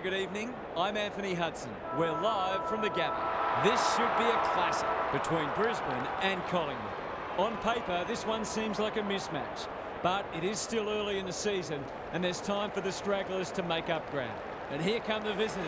very good evening. I'm Anthony Hudson. We're live from the Gabba. This should be a classic between Brisbane and Collingwood. On paper, this one seems like a mismatch, but it is still early in the season and there's time for the stragglers to make up ground. And here come the visitors.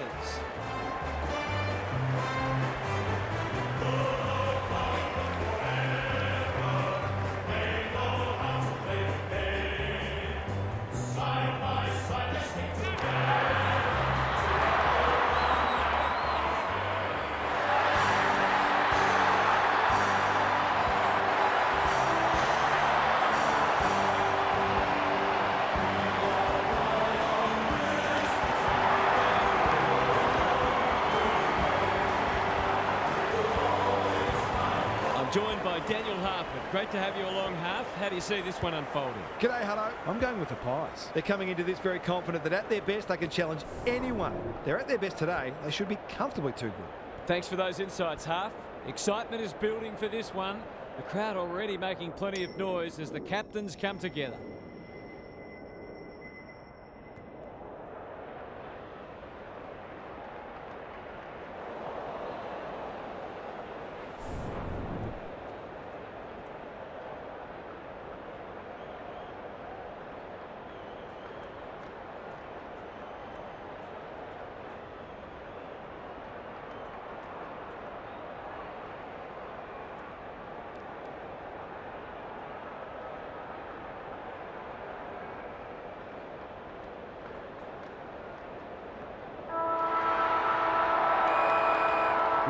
Joined by Daniel Harford. Great to have you along, Harf. How do you see this one unfolding? G'day, Hutto. I'm going with the Pies. They're coming into this very confident that at their best they can challenge anyone. They're at their best today. They should be comfortably too good. Thanks for those insights, Harf. Excitement is building for this one. The crowd already making plenty of noise as the captains come together.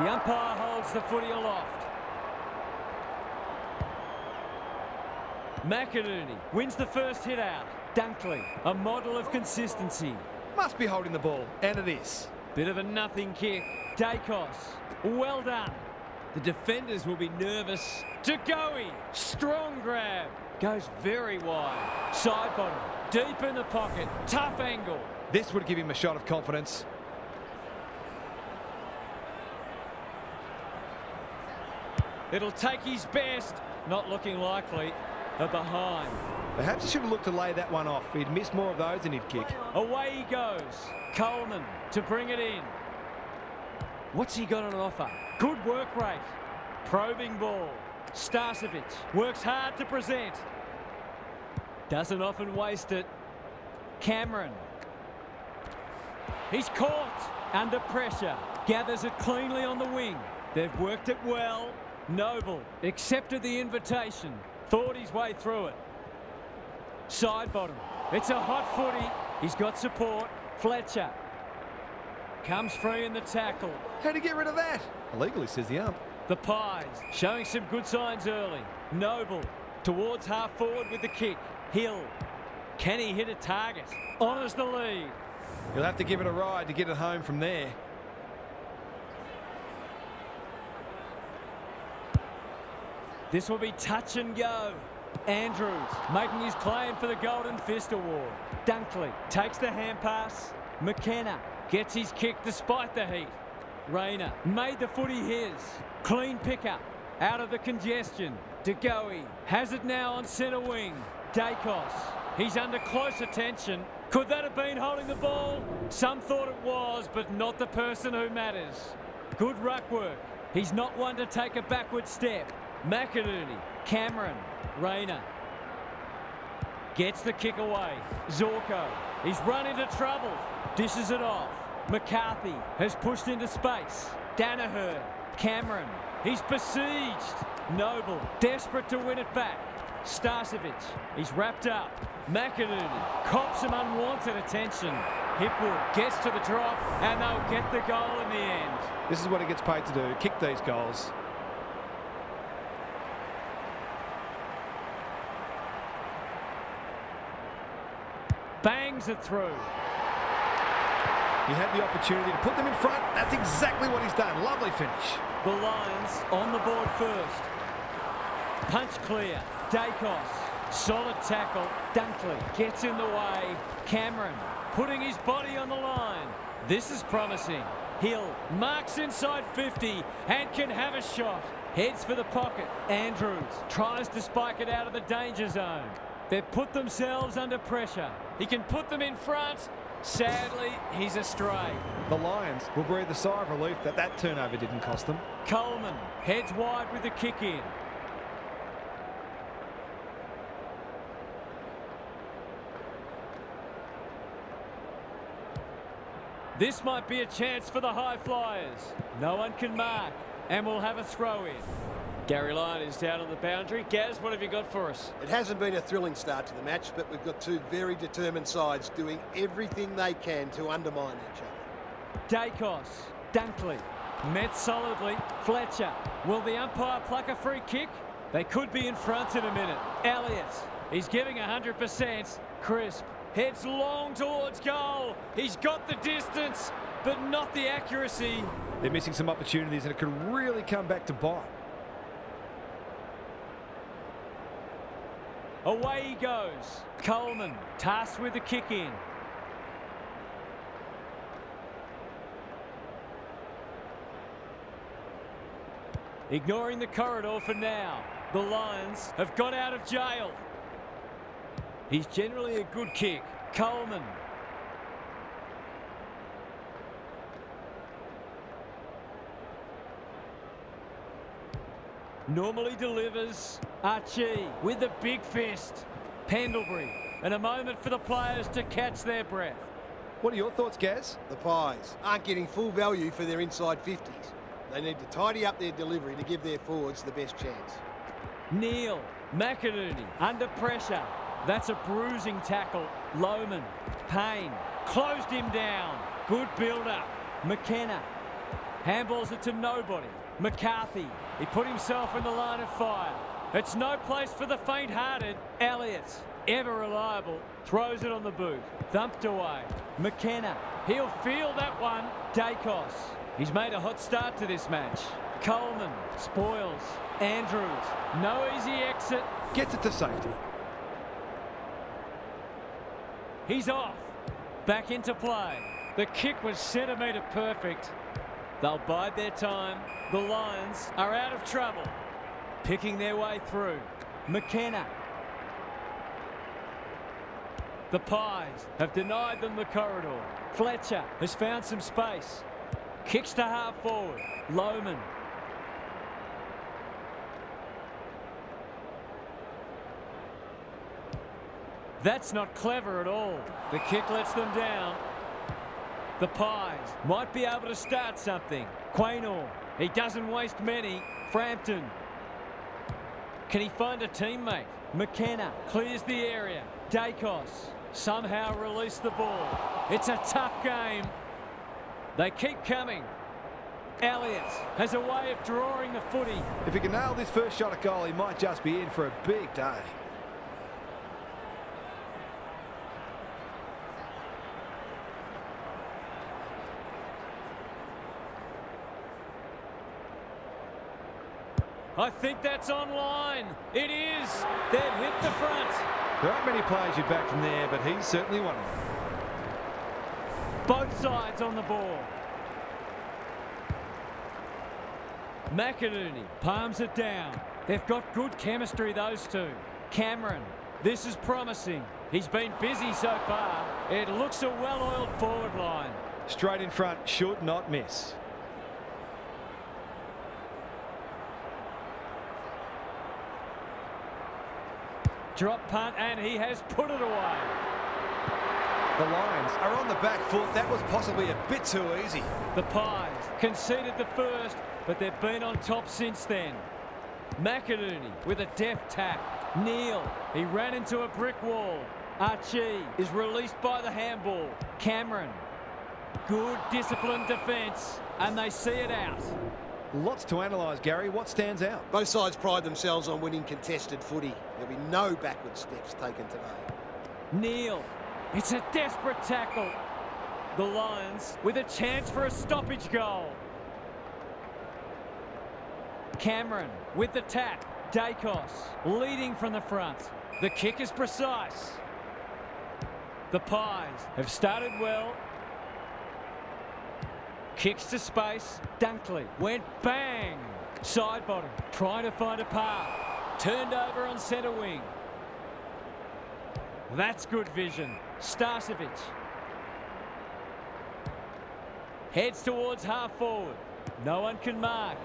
The umpire holds the footy aloft. McInerney wins the first hit out. Dunkley, a model of consistency. Must be holding the ball, and it is. Bit of a nothing kick. Dacos, well done. The defenders will be nervous. Tagoe, strong grab. Goes very wide. Side bottom, deep in the pocket. Tough angle. This would give him a shot of confidence. It'll take his best. Not looking likely. A behind. Perhaps he should have looked to lay that one off. He'd miss more of those than he'd kick. Away he goes. Coleman to bring it in. What's he got on offer? Good work rate. Probing ball. Starcevic works hard to present. Doesn't often waste it. Cameron. He's caught. Under pressure. Gathers it cleanly on the wing. They've worked it well. Noble accepted the invitation, thought his way through it. Side bottom, it's a hot footy. He's got support. Fletcher comes free in the tackle. How'd he get rid of that? Illegally, says the ump. The Pies showing some good signs early. Noble towards half forward with the kick. Hill, can he hit a target? Honours the lead. He'll have to give it a ride to get it home from there. This will be touch and go. Andrews making his claim for the Golden Fist Award. Dunkley takes the hand pass. McKenna gets his kick despite the heat. Rayner made the footy his. Clean pickup out of the congestion. Tagoe has it now on centre wing. Dacos, he's under close attention. Could that have been holding the ball? Some thought it was, but not the person who matters. Good ruck work. He's not one to take a backward step. McInerney, Cameron, Rayner gets the kick away. Zorko, he's run into trouble, dishes it off. McCarthy has pushed into space. Danaher, Cameron, he's besieged. Noble, desperate to win it back. Starcevic, he's wrapped up. McInerney cops some unwanted attention. Hipwood gets to the drop and they'll get the goal in the end. This is what he gets paid to do, kick these goals. Bangs it through. He had the opportunity to put them in front. That's exactly what he's done. Lovely finish. The Lions on the board first. Punch clear. Dacos. Solid tackle. Dunkley gets in the way. Cameron putting his body on the line. This is promising. Hill marks inside 50 and can have a shot. Heads for the pocket. Andrews tries to spike it out of the danger zone. They've put themselves under pressure. He can put them in front. Sadly, he's astray. The Lions will breathe a sigh of relief that that turnover didn't cost them. Coleman heads wide with the kick in. This might be a chance for the high flyers. No one can mark, and we'll have a throw in. Gary Lyon is down on the boundary. Gaz, what have you got for us? It hasn't been a thrilling start to the match, but we've got two very determined sides doing everything they can to undermine each other. Dacos, Dunkley, met solidly. Fletcher, will the umpire pluck a free kick? They could be in front in a minute. Elliott, he's giving 100%. Crisp heads long towards goal. He's got the distance, but not the accuracy. They're missing some opportunities, and it could really come back to bite. Away he goes. Coleman tasked with the kick in. Ignoring the corridor for now. The Lions have got out of jail. He's generally a good kick. Coleman. Normally delivers. Archie with the big fist. Pendlebury. And a moment for the players to catch their breath. What are your thoughts, Gaz? The Pies aren't getting full value for their inside 50s. They need to tidy up their delivery to give their forwards the best chance. Neal. McInerney under pressure. That's a bruising tackle. Lohman. Payne. Closed him down. Good build-up. McKenna. Handballs it to nobody. McCarthy. He put himself in the line of fire. It's no place for the faint-hearted. Elliott, ever reliable, throws it on the boot. Thumped away. McKenna. He'll feel that one. Dacos. He's made a hot start to this match. Coleman. Spoils. Andrews. No easy exit. Gets it to safety. He's off. Back into play. The kick was centimetre perfect. They'll bide their time. The Lions are out of trouble. Picking their way through. McKenna. The Pies have denied them the corridor. Fletcher has found some space. Kicks to half forward. Lohman. That's not clever at all. The kick lets them down. The Pies might be able to start something. Quaynor, he doesn't waste many. Frampton. Can he find a teammate? McKenna clears the area. Dacos somehow release the ball. It's a tough game. They keep coming. Elliott has a way of drawing the footy. If he can nail this first shot at goal, he might just be in for a big day. I think that's online. It is. They've hit the front. There aren't many players you'd back from there, but he's certainly one of them. Both sides on the ball. McInerney palms it down. They've got good chemistry, those two. Cameron, this is promising. He's been busy so far. It looks a well-oiled forward line. Straight in front, should not miss. Drop punt, and he has put it away. The Lions are on the back foot. That was possibly a bit too easy. The Pies conceded the first, but they've been on top since then. McInerney with a deft tap. Neal, he ran into a brick wall. Archie is released by the handball. Cameron, good disciplined defence, and they see it out. Lots to analyse, Gary. What stands out? Both sides pride themselves on winning contested footy. There'll be no backward steps taken today. Neal, it's a desperate tackle. The Lions with a chance for a stoppage goal. Cameron with the tap. Dacos leading from the front. The kick is precise. The Pies have started well. Kicks to space. Dunkley went bang. Side bottom, trying to find a path. Turned over on centre wing. That's good vision. Starcevic. Heads towards half forward. No one can mark.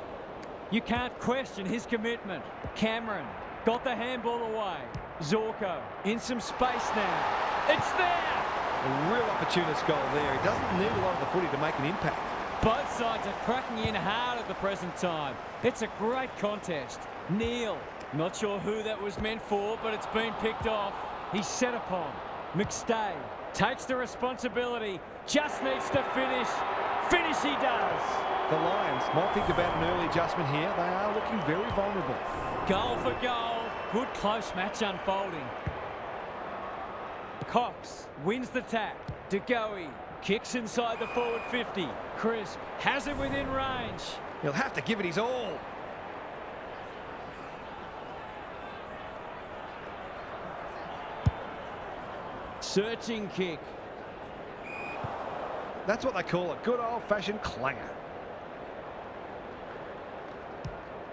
You can't question his commitment. Cameron got the handball away. Zorko in some space now. It's there! A real opportunist goal there. He doesn't need a lot of the footy to make an impact. Both sides are cracking in hard at the present time. It's a great contest. Neal, not sure who that was meant for, but it's been picked off. He's set upon. McStay takes the responsibility, just needs to finish. Finish he does. The Lions might think about an early adjustment here. They are looking very vulnerable. Goal for goal. Good close match unfolding. Cox wins the tap. De Goey kicks inside the forward 50. Crisp has it within range. He'll have to give it his all. Searching kick. That's what they call a good old-fashioned clanger.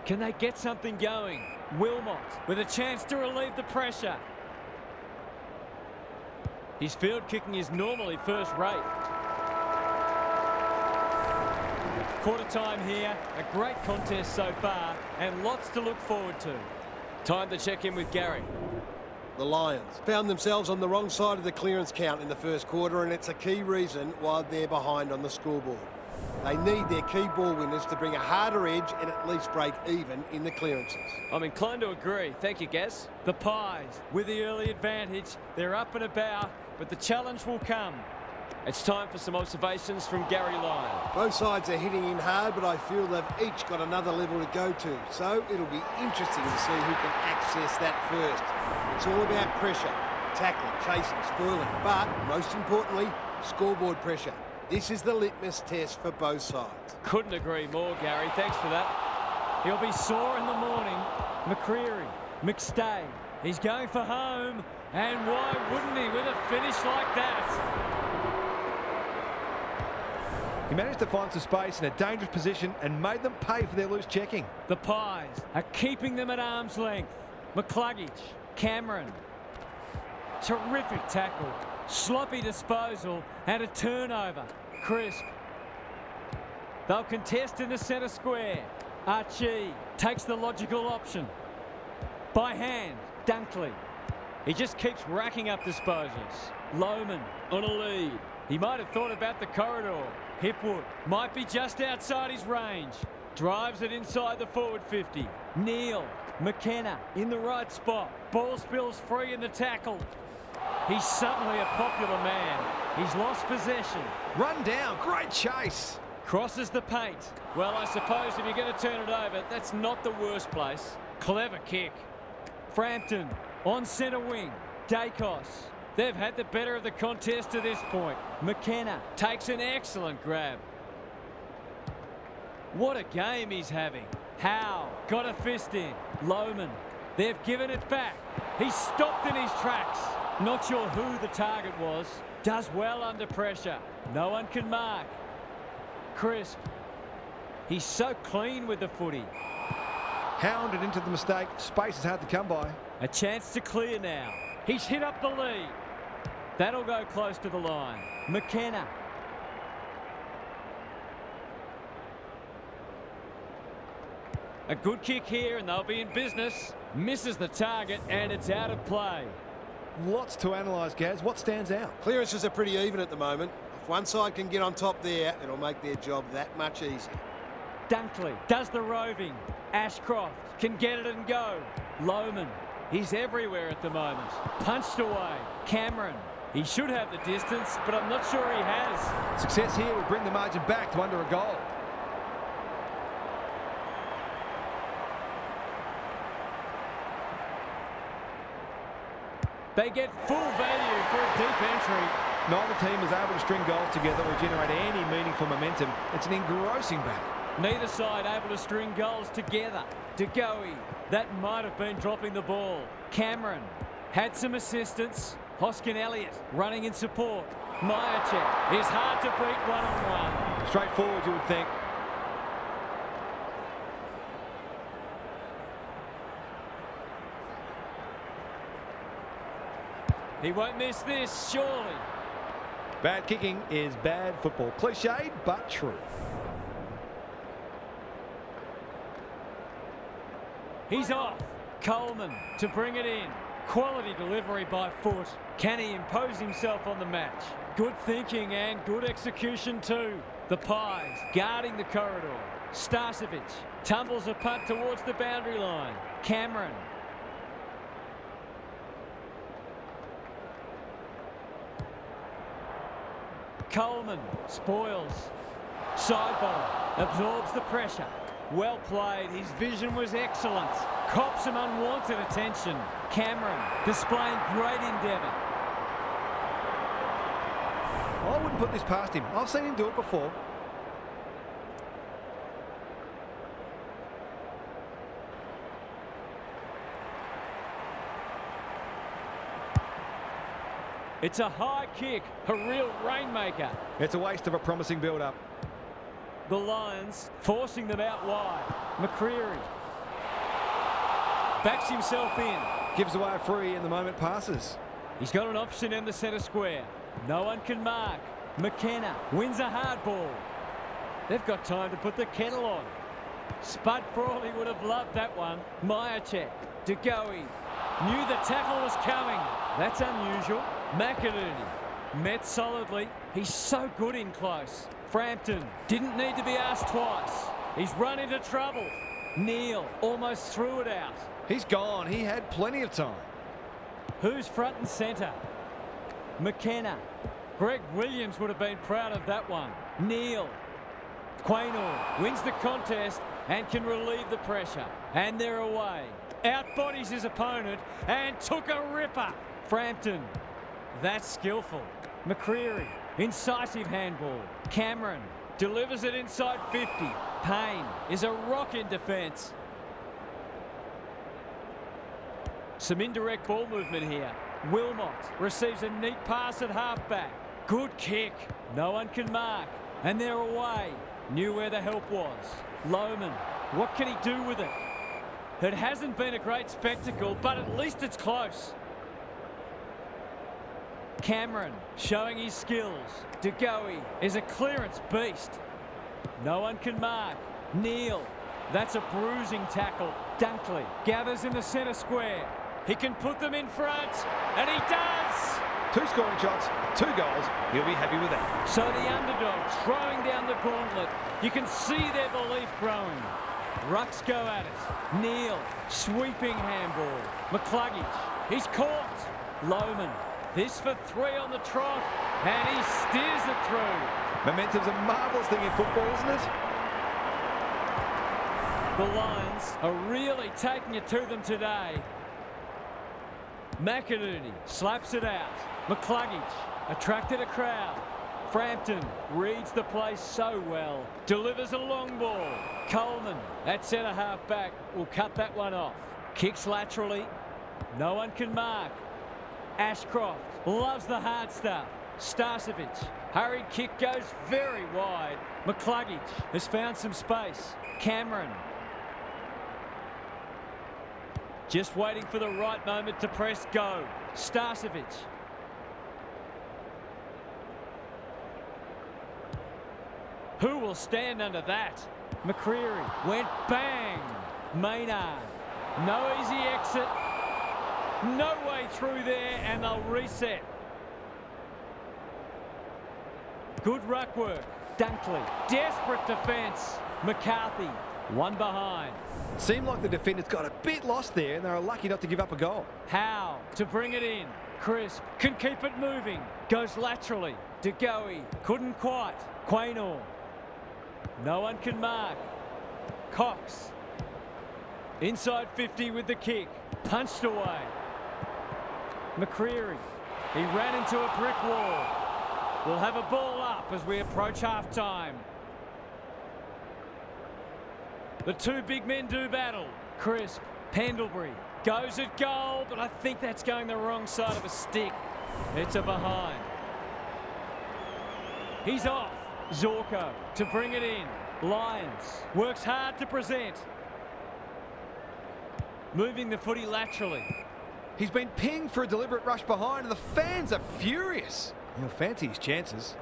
Can they get something going? Wilmot with a chance to relieve the pressure. His field kicking is normally first rate. Quarter time here. A great contest so far and lots to look forward to. Time to check in with Gary. The Lions found themselves on the wrong side of the clearance count in the first quarter, and it's a key reason why they're behind on the scoreboard. They need their key ball winners to bring a harder edge and at least break even in the clearances. I'm inclined to agree. Thank you, Gaz. The Pies with the early advantage. They're up and about, but the challenge will come. It's time for some observations from Gary Lyon. Both sides are hitting in hard, but I feel they've each got another level to go to. So it'll be interesting to see who can access that first. It's all about pressure, tackling, chasing, spoiling, but most importantly, scoreboard pressure. This is the litmus test for both sides. Couldn't agree more, Gary. Thanks for that. He'll be sore in the morning. McCreary, McStay, he's going for home. And why wouldn't he with a finish like that? He managed to find some space in a dangerous position and made them pay for their loose checking. The Pies are keeping them at arm's length. McCluggage, Cameron. Terrific tackle. Sloppy disposal and a turnover. Crisp. They'll contest in the centre square. Archie takes the logical option. By hand, Dunkley. He just keeps racking up disposals. Lohman on a lead. He might have thought about the corridor. Hipwood might be just outside his range. Drives it inside the forward 50. Neal, McKenna in the right spot. Ball spills free in the tackle. He's suddenly a popular man. He's lost possession. Run down, great chase. Crosses the paint. Well, I suppose if you're going to turn it over, that's not the worst place. Clever kick. Frampton on centre wing. Dacos. They've had the better of the contest to this point. McKenna takes an excellent grab. What a game he's having. Howe got a fist in. Lohman. They've given it back. He's stopped in his tracks. Not sure who the target was. Does well under pressure. No one can mark. Crisp. He's so clean with the footy. Hounded into the mistake. Space is hard to come by. A chance to clear now. He's hit up the lead. That'll go close to the line. McKenna. A good kick here and they'll be in business. Misses the target and it's out of play. Lots to analyse, Gaz. What stands out? Clearances are pretty even at the moment. If one side can get on top there, it'll make their job that much easier. Dunkley does the roving. Ashcroft can get it and go. Lohman, he's everywhere at the moment. Punched away. Cameron, he should have the distance, but I'm not sure he has. Success here would bring the margin back to under a goal. They get full value for a deep entry. Neither team is able to string goals together or generate any meaningful momentum. It's an engrossing battle. Neither side able to string goals together. De Goey, that might have been dropping the ball. Cameron had some assistance. Hoskin Elliott running in support. Myercheck is hard to beat one-on-one. Straightforward, you would think. He won't miss this, surely. Bad kicking is bad football. Cliched, but true. He's off. Coleman to bring it in. Quality delivery by foot. Can he impose himself on the match? Good thinking and good execution too. The Pies guarding the corridor. Starcevic tumbles a punt towards the boundary line. Cameron. Coleman spoils. Sideball absorbs the pressure. Well played. His vision was excellent. Cops some unwanted attention. Cameron displaying great endeavour. I wouldn't put this past him. I've seen him do it before. It's a high kick, a real rainmaker. It's a waste of a promising build-up. The Lions forcing them out wide. McCreary backs himself in. Gives away a free and the moment passes. He's got an option in the centre square. No one can mark. McKenna wins a hard ball. They've got time to put the kettle on. Spud Frawley would have loved that one. Myercheck, De Goey, knew the tackle was coming. That's unusual. McInerney met solidly. He's so good in close. Frampton didn't need to be asked twice. He's run into trouble. Neal almost threw it out. He's gone. He had plenty of time. Who's front and centre? McKenna. Greg Williams would have been proud of that one. Neal. Quaynor wins the contest and can relieve the pressure. And they're away. Outbodies his opponent and took a ripper. Frampton. That's skillful. McCreary. Incisive handball. Cameron delivers it inside 50. Payne is a rock in defence. Some indirect ball movement here. Wilmot receives a neat pass at halfback. Good kick. No one can mark. And they're away. Knew where the help was. Lohman. What can he do with it? It hasn't been a great spectacle, but at least it's close. Cameron showing his skills. De Goey is a clearance beast. No one can mark. Neal. That's a bruising tackle. Dunkley gathers in the centre square. He can put them in front, and he does! 2 scoring shots, 2 goals. He'll be happy with that. So the underdog throwing down the gauntlet. You can see their belief growing. Rucks go at it. Neal, sweeping handball. McCluggage, he's caught. Lohman, this for 3 on the trot, and he steers it through. Momentum's a marvellous thing in football, isn't it? The Lions are really taking it to them today. McInerney slaps it out. McCluggage attracted a crowd. Frampton reads the play so well. Delivers a long ball. Coleman at centre half back will cut that one off. Kicks laterally. No one can mark. Ashcroft loves the hard stuff. Starcevic. Hurried kick goes very wide. McCluggage has found some space. Cameron. Just waiting for the right moment to press go. Starcevic. Who will stand under that? McCreary went bang. Maynard. No easy exit. No way through there, and they'll reset. Good ruck work. Dunkley. Desperate defence. McCarthy. One behind. Seemed like the defenders got a bit lost there, and they were lucky not to give up a goal. Howe to bring it in. Crisp can keep it moving. Goes laterally. De Goey couldn't quite. Quaynor. No one can mark. Cox. Inside 50 with the kick. Punched away. McCreary. He ran into a brick wall. We'll have a ball up as we approach half-time. The 2 big men do battle. Crisp. Pendlebury. Goes at goal, but I think that's going the wrong side of a stick. It's a behind. He's off. Zorko to bring it in. Lyons works hard to present. Moving the footy laterally. He's been pinged for a deliberate rush behind, and the fans are furious. He'll fancy his chances.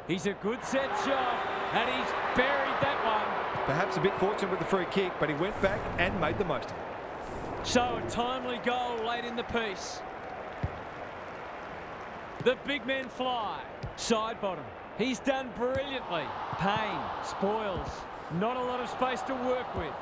He's a good set shot, and he's buried that one. Perhaps a bit fortunate with the free kick, but he went back and made the most of it. So a timely goal late in the piece. The big men fly. Side bottom. He's done brilliantly. Payne spoils. Not a lot of space to work with.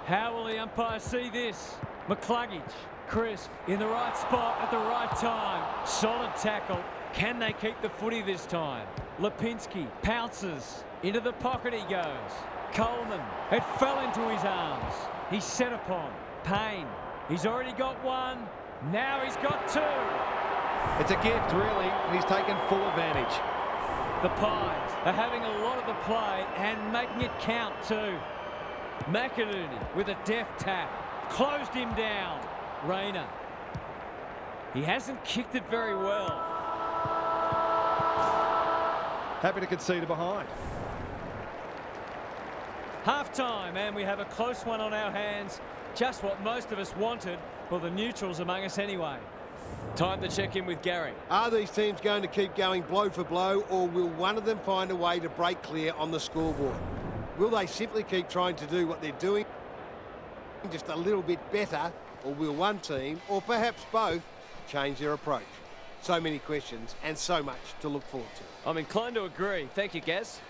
How will the umpire see this? McCluggage. Crisp in the right spot at the right time. Solid tackle. Can they keep the footy this time? Lipinski pounces. Into the pocket he goes. Coleman. It fell into his arms. He's set upon. Payne. He's already got one. Now he's got two. It's a gift, really, and he's taken full advantage. The Pies are having a lot of the play and making it count too. McInerney with a deft tap. Closed him down. Rayner. He hasn't kicked it very well. Happy to concede a behind. Half-time, and we have a close one on our hands. Just what most of us wanted, well, the neutrals among us anyway. Time to check in with Gary. Are these teams going to keep going blow for blow, or will one of them find a way to break clear on the scoreboard? Will they simply keep trying to do what they're doing just a little bit better, or will one team, or perhaps both, change their approach? So many questions and so much to look forward to. I'm inclined to agree. Thank you, Gaz.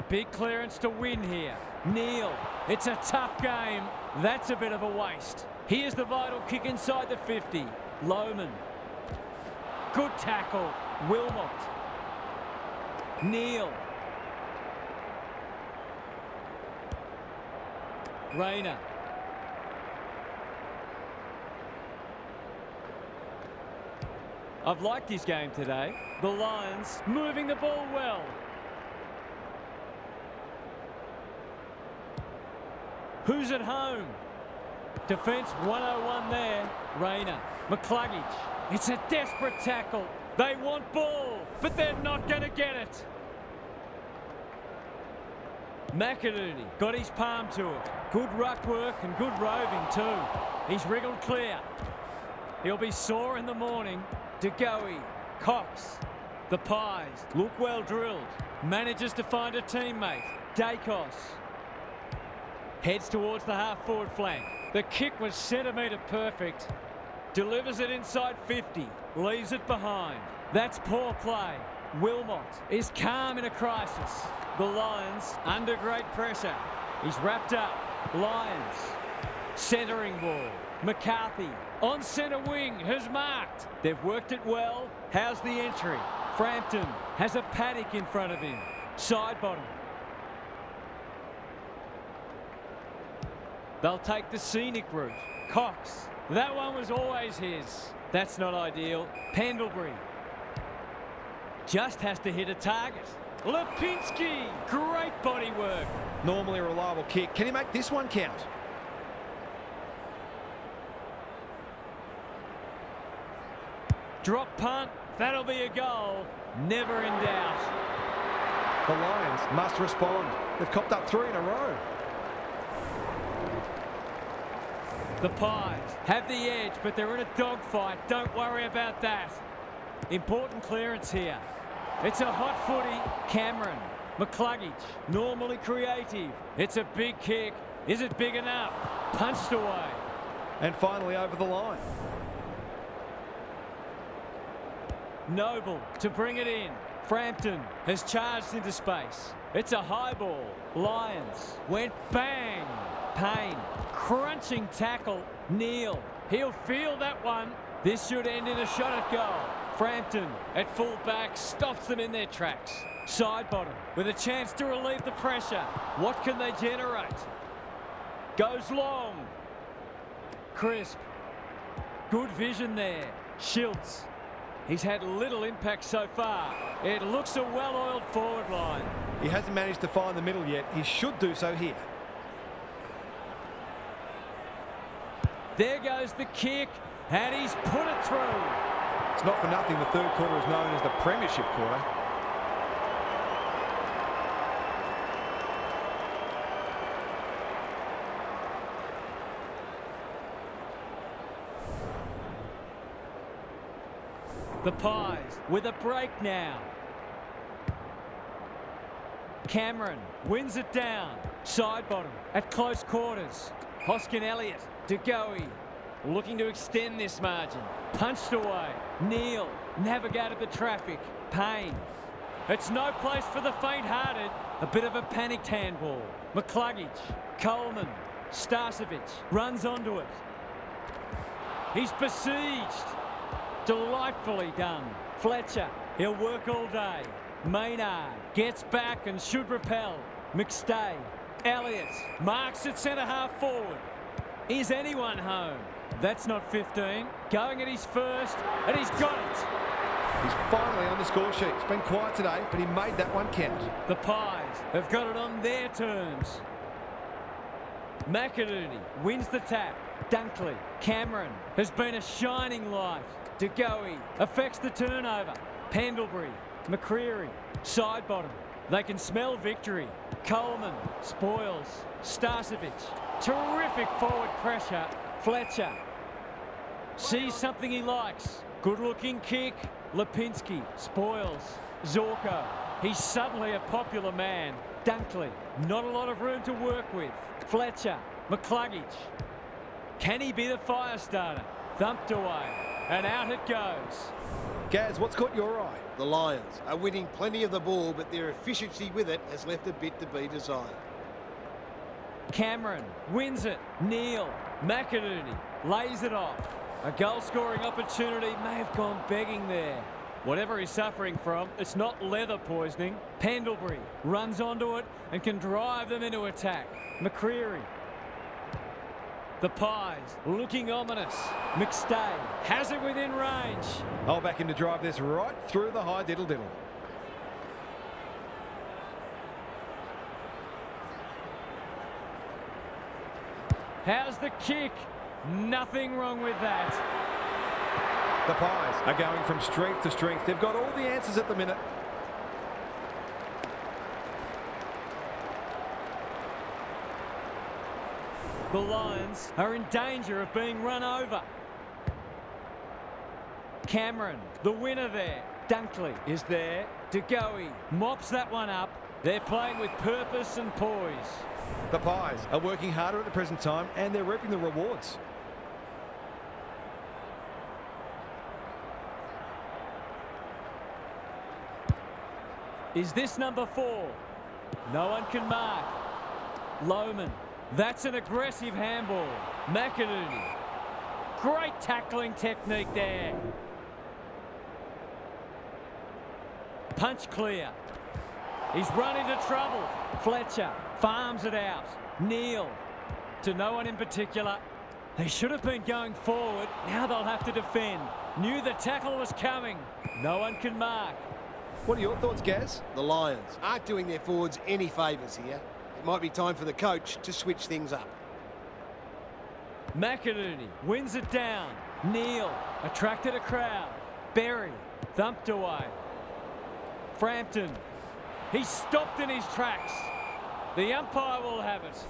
Big clearance to win here. Neal. It's a tough game. That's a bit of a waste. Here's the vital kick inside the 50. Lohman. Good tackle. Wilmot. Neal. Rayner. I've liked his game today. The Lions moving the ball well. Who's at home? Defence 101 there. Rayner. McCluggage. It's a desperate tackle. They want ball, but they're not going to get it. McInerney got his palm to it. Good ruck work and good roving too. He's wriggled clear. He'll be sore in the morning. DeGoey. Cox. The Pies look well drilled. Manages to find a teammate. Dacos. Heads towards the half-forward flank. The kick was centimetre perfect. Delivers it inside 50. Leaves it behind. That's poor play. Wilmot is calm in a crisis. The Lions under great pressure. He's wrapped up. Lions. Centering ball. McCarthy on centre wing has marked. They've worked it well. How's the entry? Frampton has a paddock in front of him. Side bottom. They'll take the scenic route. Cox. That one was always his. That's not ideal. Pendlebury. Just has to hit a target. Lipinski. Great body work. Normally a reliable kick. Can he make this one count? Drop punt. That'll be a goal. Never in doubt. The Lions must respond. They've copped up 3 in a row. The Pies have the edge, but they're in a dogfight. Don't worry about that. Important clearance here. It's a hot footy. Cameron. McCluggage. Normally creative. It's a big kick. Is it big enough? Punched away. And finally over the line. Noble to bring it in. Frampton has charged into space. It's a high ball. Lions went bang. Payne. Crunching tackle. Neal. He'll feel that one. This should end in a shot at goal. Frampton at full back stops them in their tracks. Side bottom with a chance to relieve the pressure. What can they generate? Goes long. Crisp. Good vision there. Schiltz. He's had little impact so far. It looks a well-oiled forward line. He hasn't managed to find the middle yet. He should do so here. There goes the kick, and he's put it through. It's not for nothing the third quarter is known as the Premiership quarter. The Pies with a break now. Cameron wins it down. Side bottom at close quarters. Hoskin Elliott, De Goey, looking to extend this margin. Punched away. Neal navigated the traffic. Payne. It's no place for the faint-hearted. A bit of a panicked handball. McCluggage. Coleman. Starcevic runs onto it. He's besieged. Delightfully done. Fletcher, he'll work all day. Maynard gets back and should repel. McStay. Elliott marks it centre half forward. Is anyone home? That's not 15. Going at his first, and he's got it. He's finally on the score sheet. It's been quiet today, but he made that one count. The Pies have got it on their terms. McInerney wins the tap. Dunkley. Cameron has been a shining light. De Goey affects the turnover. Pendlebury. McCreary. Side bottom. They can smell victory. Coleman spoils. Starcevic. Terrific forward pressure. Fletcher sees something he likes. Good looking kick. Lipinski spoils. Zorko. He's suddenly a popular man. Dunkley. Not a lot of room to work with. Fletcher. McCluggage. Can he be the fire starter? Thumped away. And out it goes. Gaz, what's caught your eye? The Lions are winning plenty of the ball, but their efficiency with it has left a bit to be desired. Cameron wins it. Neal. McInerney lays it off. A goal-scoring opportunity may have gone begging there. Whatever he's suffering from, it's not leather poisoning. Pendlebury runs onto it and can drive them into attack. McCreary. The Pies looking ominous. McStay has it within range. I'll back him to drive this right through the high diddle-diddle. How's the kick? Nothing wrong with that. The Pies are going from strength to strength. They've got all the answers at the minute. The Lions are in danger of being run over. Cameron, the winner there. Dunkley is there. De Goey mops that one up. They're playing with purpose and poise. The Pies are working harder at the present time and they're reaping the rewards. Is this number 4? No one can mark. Lohman. That's an aggressive handball. McInerney. Great tackling technique there. Punch clear. He's run into trouble. Fletcher farms it out. Neal. To no one in particular. They should have been going forward. Now they'll have to defend. Knew the tackle was coming. No one can mark. What are your thoughts, Gaz? The Lions aren't doing their forwards any favours here. It might be time for the coach to switch things up. McInerney wins it down. Neal attracted a crowd. Berry thumped away. Frampton. He's stopped in his tracks. The umpire will have it.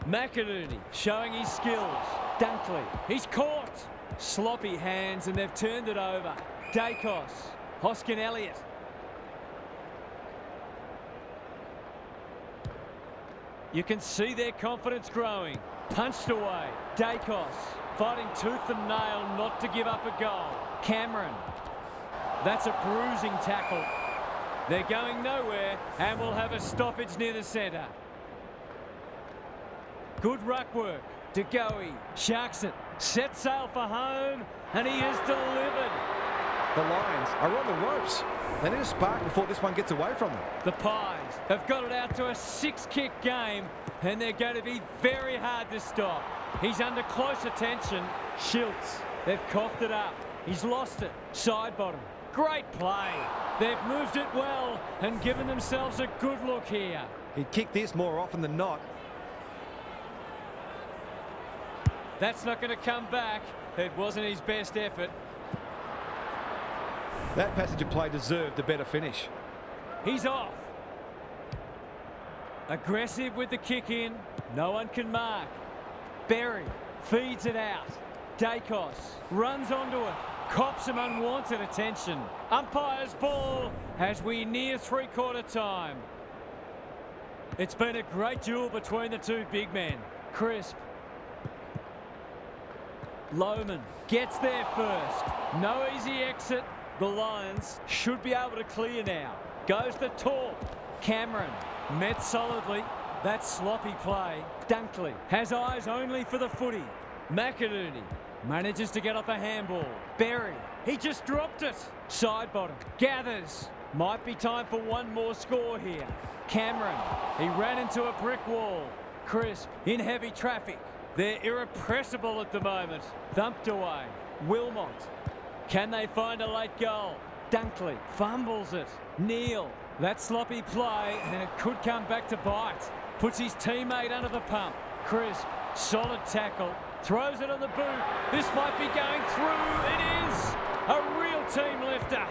McInerney showing his skills. Dunkley. He's caught. Sloppy hands and they've turned it over. Dacos. Hoskin Elliott. You can see their confidence growing. Punched away. Dacos fighting tooth and nail not to give up a goal. Cameron. That's a bruising tackle. They're going nowhere and will have a stoppage near the centre. Good ruck work. De Goey sharks it. Set sail for home and he has delivered. The Lions are on the ropes. They need a spark before this one gets away from them. The Pies have got it out to a 6-kick game and they're going to be very hard to stop. He's under close attention. Schiltz. They've coughed it up. He's lost it. Side bottom. Great play. They've moved it well and given themselves a good look here. He'd kick this more often than not. That's not going to come back. It wasn't his best effort. That passage of play deserved a better finish. He's off. Aggressive with the kick in. No one can mark. Berry feeds it out. Dacos runs onto it. Cops some unwanted attention. Umpire's ball as we near three-quarter time. It's been a great duel between the two big men. Crisp. Lohman gets there first. No easy exit. The Lions should be able to clear now. Goes the tall. Cameron met solidly. That sloppy play. Dunkley has eyes only for the footy. McInerney manages to get off a handball. Berry, he just dropped it. Side bottom, gathers. Might be time for one more score here. Cameron, he ran into a brick wall. Crisp in heavy traffic. They're irrepressible at the moment. Thumped away. Wilmot. Can they find a late goal? Dunkley fumbles it. Neal. That sloppy play, and it could come back to bite. Puts his teammate under the pump. Crisp, solid tackle. Throws it on the boot. This might be going through. It is a real team lifter.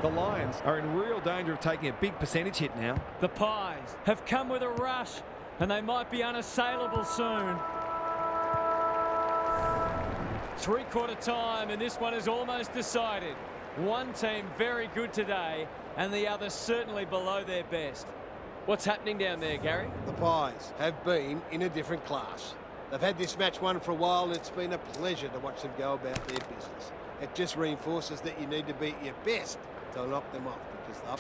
The Lions are in real danger of taking a big percentage hit now. The Pies have come with a rush, and they might be unassailable soon. Three-quarter time, and this one is almost decided. One team very good today, and the other certainly below their best. What's happening down there, Gary? The Pies have been in a different class. They've had this match won for a while, and it's been a pleasure to watch them go about their business. It just reinforces that you need to be at your best to knock them off, because they're...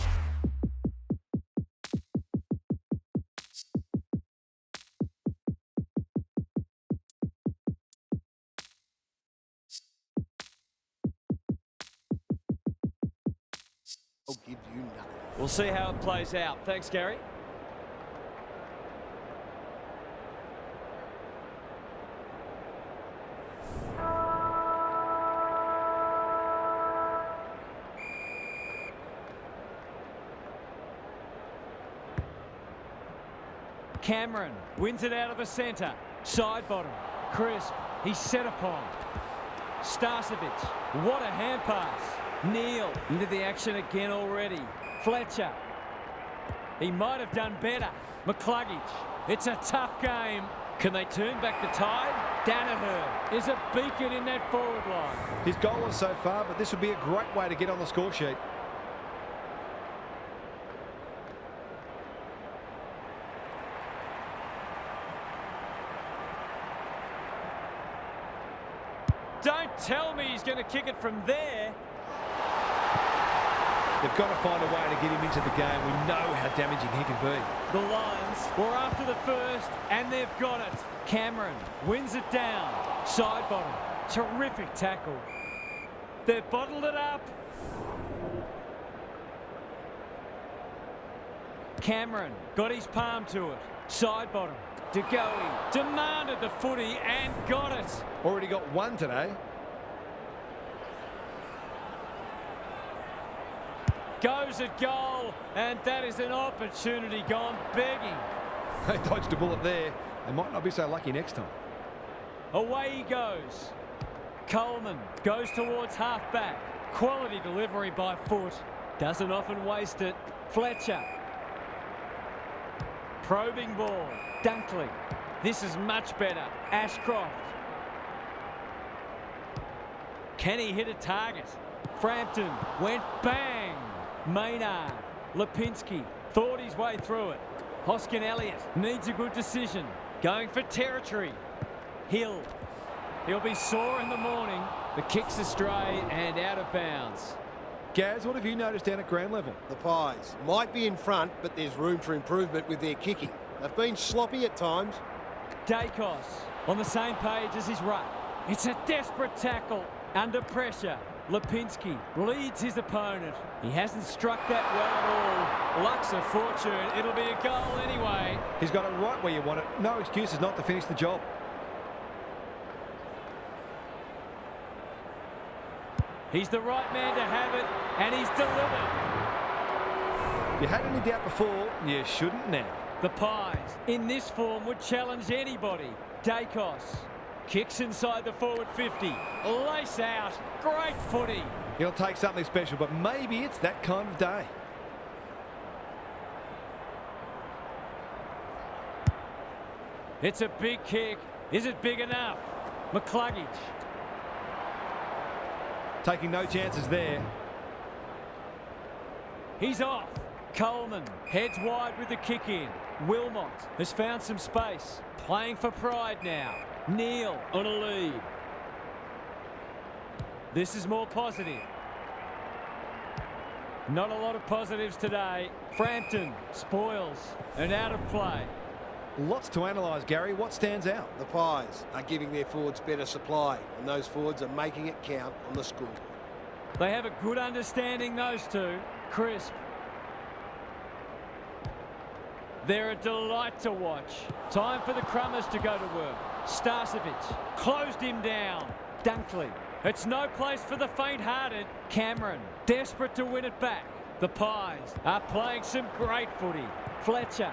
I'll give you nothing. We'll see how it plays out. Thanks, Gary. Cameron wins it out of the centre. Side bottom. Crisp. He's set upon. Starcevic. What a hand pass. Neal into the action again already. Fletcher. He might have done better. McCluggage. It's a tough game. Can they turn back the tide? Danaher is a beacon in that forward line. His goal was so far, but this would be a great way to get on the score sheet. Don't tell me he's going to kick it from there. They've got to find a way to get him into the game. We know how damaging he can be. The Lions were after the first, and they've got it. Cameron wins it down. Side bottom. Terrific tackle. They've bottled it up. Cameron got his palm to it. Side bottom. DeGoey demanded the footy and got it. Already got one today. Goes at goal, and that is an opportunity gone begging. They dodged a bullet there. They might not be so lucky next time. Away he goes. Coleman goes towards half-back. Quality delivery by foot. Doesn't often waste it. Fletcher. Probing ball. Dunkley. This is much better. Ashcroft. Can he hit a target? Frampton went bang. Maynard. Lipinski thought his way through it. Hoskin Elliott needs a good decision. Going for territory. Hill. He'll be sore in the morning. The kick's astray and out of bounds. Gaz, what have you noticed down at ground level? The Pies might be in front, but there's room for improvement with their kicking. They've been sloppy at times. Dacos on the same page as his ruck. It's a desperate tackle under pressure. Lipinski leads his opponent. He hasn't struck that well at all. Luck's a fortune. It'll be a goal anyway. He's got it right where you want it. No excuses not to finish the job. He's the right man to have it, and he's delivered. If you had any doubt before, you shouldn't now. The Pies, in this form, would challenge anybody. Dacos Kicks inside the forward 50. Lace out. Great footy. He'll take something special, but maybe it's that kind of day. It's a big kick. Is it big enough? McCluggage. Taking no chances there. He's off. Coleman heads wide with the kick in. Wilmot has found some space. Playing for pride now. Neal on a lead. This is more positive. Not a lot of positives today. Frampton spoils and out of play. Lots to analyse, Gary. What stands out? The Pies are giving their forwards better supply, and those forwards are making it count on the scoreboard. They have a good understanding, those two. Crisp. They're a delight to watch. Time for the Crummers to go to work. Starcevic closed him down. Dunkley. It's no place for the faint-hearted. Cameron desperate to win it back. The Pies are playing some great footy. Fletcher.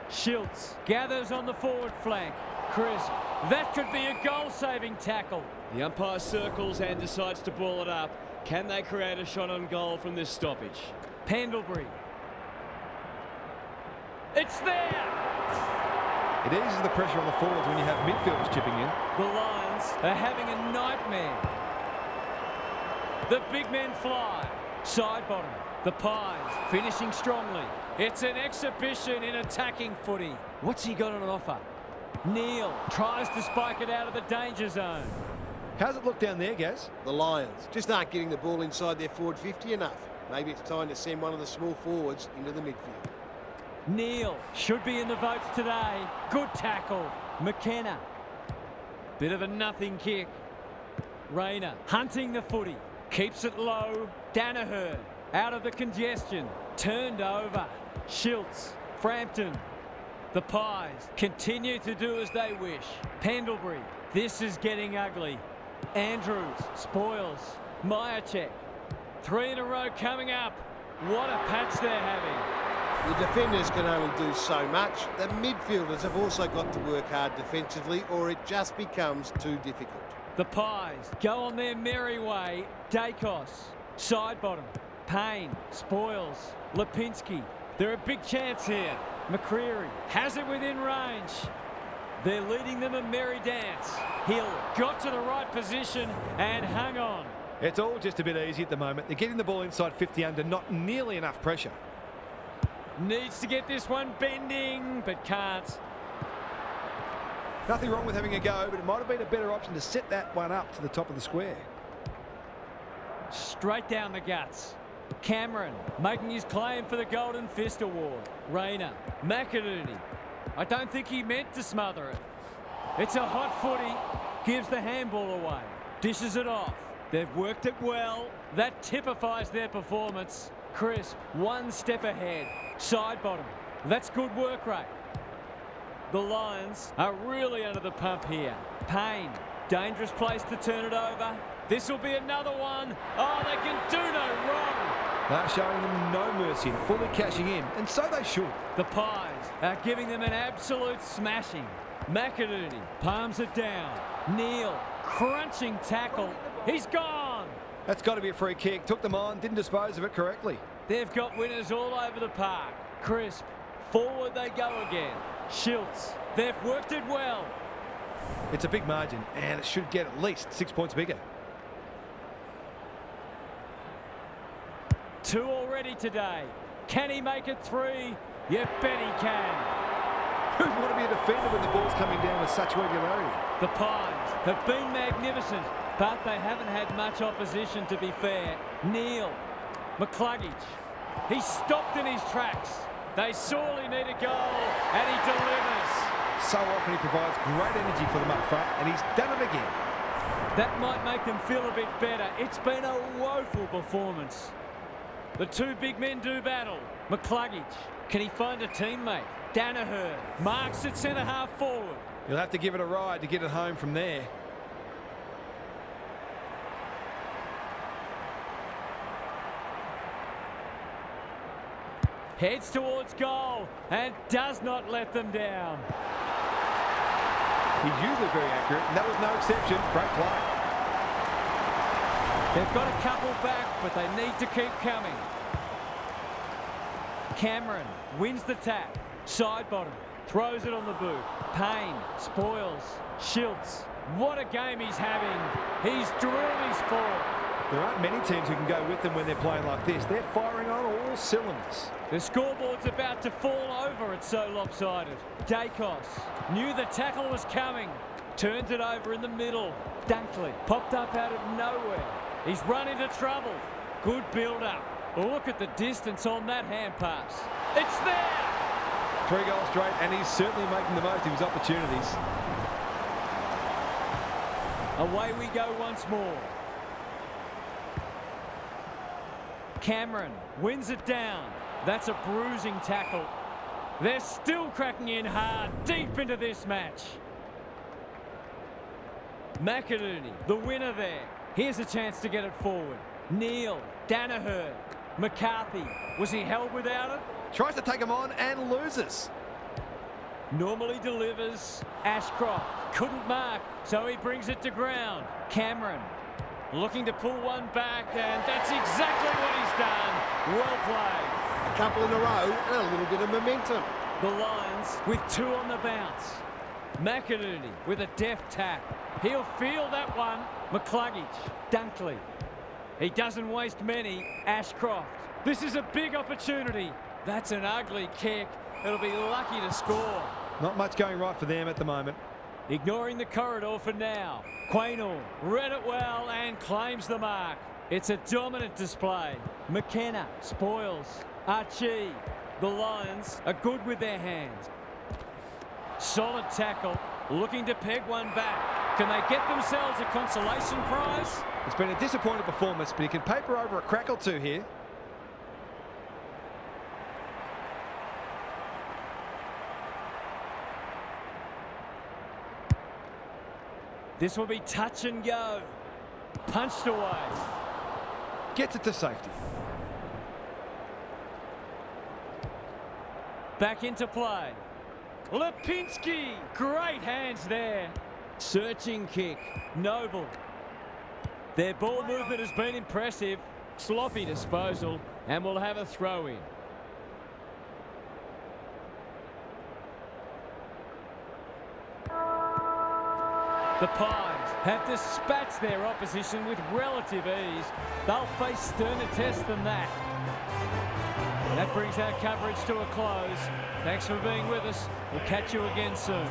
Schultz gathers on the forward flank. Crisp. That could be a goal-saving tackle. The umpire circles and decides to ball it up. Can they create a shot on goal from this stoppage? Pendlebury. It's there! It eases the pressure on the forwards when you have midfielders chipping in. The Lions are having a nightmare. The big men fly. Side bottom. The Pies finishing strongly. It's an exhibition in attacking footy. What's he got on offer? Neal tries to spike it out of the danger zone. How's it look down there, Gaz? The Lions just aren't getting the ball inside their forward 50 enough. Maybe it's time to send one of the small forwards into the midfield. Neal should be in the votes today. Good tackle. McKenna. Bit of a nothing kick. Rayner hunting the footy. Keeps it low. Danaher out of the congestion. Turned over. Schultz. Frampton. The Pies continue to do as they wish. Pendlebury. This is getting ugly. Andrews spoils. Myercheck. 3 in a row coming up. What a patch they're having. The defenders can only do so much. The midfielders have also got to work hard defensively, or it just becomes too difficult. The Pies go on their merry way. Dacos. Side bottom. Payne. Spoils. Lipinski. They're a big chance here. McCreary has it within range. They're leading them a merry dance. Hill got to the right position and hung on. It's all just a bit easy at the moment. They're getting the ball inside 50 under, not nearly enough pressure. Needs to get this one bending, but can't. Nothing wrong with having a go, but it might have been a better option to set that one up to the top of the square. Straight down the guts. Cameron making his claim for the Golden Fist Award. Rayner. McInerney. I don't think he meant to smother it. It's a hot footy. Gives the handball away. Dishes it off. They've worked it well. That typifies their performance. Crisp. One step ahead. Side bottom. That's good work rate. The Lions are really under the pump here. Payne. Dangerous place to turn it over. This will be another one. Oh, they can do no wrong. They're showing them no mercy and fully cashing in, and so they should. The Pies are giving them an absolute smashing. McInerney palms it down. Neal, crunching tackle. He's gone. That's got to be a free kick. Took them on, didn't dispose of it correctly. They've got winners all over the park. Crisp. Forward they go again. Schultz. They've worked it well. It's a big margin, and it should get at least 6 points bigger. 2 already today. Can he make it 3? You bet he can. Who'd want to be a defender when the ball's coming down with such regularity? The Pies have been magnificent, but they haven't had much opposition, to be fair. Neal. McCluggage. He's stopped in his tracks. They sorely need a goal, and he delivers. So often he provides great energy for them up front, and he's done it again. That might make them feel a bit better. It's been a woeful performance. The 2 big men do battle. McCluggage. Can he find a teammate? Danaher marks at centre-half forward. He'll have to give it a ride to get it home from there. Heads towards goal and does not let them down. He's usually very accurate, and that was no exception. Great play. They've got a couple back, but they need to keep coming. Cameron wins the tap. Side bottom. Throws it on the boot. Payne spoils. Schiltz. What a game he's having. He's drilled his forward. There aren't many teams who can go with them when they're playing like this. They're firing on all cylinders. The scoreboard's about to fall over. It's so lopsided. Dacos knew the tackle was coming. Turns it over in the middle. Dunkley popped up out of nowhere. He's run into trouble. Good build-up. Look at the distance on that hand pass. It's there! 3 goals straight, and he's certainly making the most of his opportunities. Away we go once more. Cameron wins it down. That's a bruising tackle. They're still cracking in hard, deep into this match. McInerney, the winner there. Here's a chance to get it forward. Neal, Danaher, McCarthy. Was he held without it? Tries to take him on and loses. Normally delivers. Ashcroft couldn't mark, so he brings it to ground. Cameron looking to pull one back, and that's exactly what he's done. Well played. A couple in a row and a little bit of momentum. The Lions with 2 on the bounce. McInerney with a deft tap. He'll feel that one. McCluggage, Dunkley. He doesn't waste many. Ashcroft. This is a big opportunity. That's an ugly kick. It'll be lucky to score. Not much going right for them at the moment. Ignoring the corridor for now. Quaynor read it well and claims the mark. It's a dominant display. McKenna spoils. Archie. The Lions are good with their hands. Solid tackle. Looking to peg one back. Can they get themselves a consolation prize? It's been a disappointing performance, but he can paper over a crack or two here. This will be touch and go. Punched away. Gets it to safety. Back into play. Lipinski. Great hands there. Searching kick. Noble. Their ball movement has been impressive. Sloppy disposal. And we'll have a throw in. The Pies have dispatched their opposition with relative ease. They'll face sterner tests than that. That brings our coverage to a close. Thanks for being with us. We'll catch you again soon.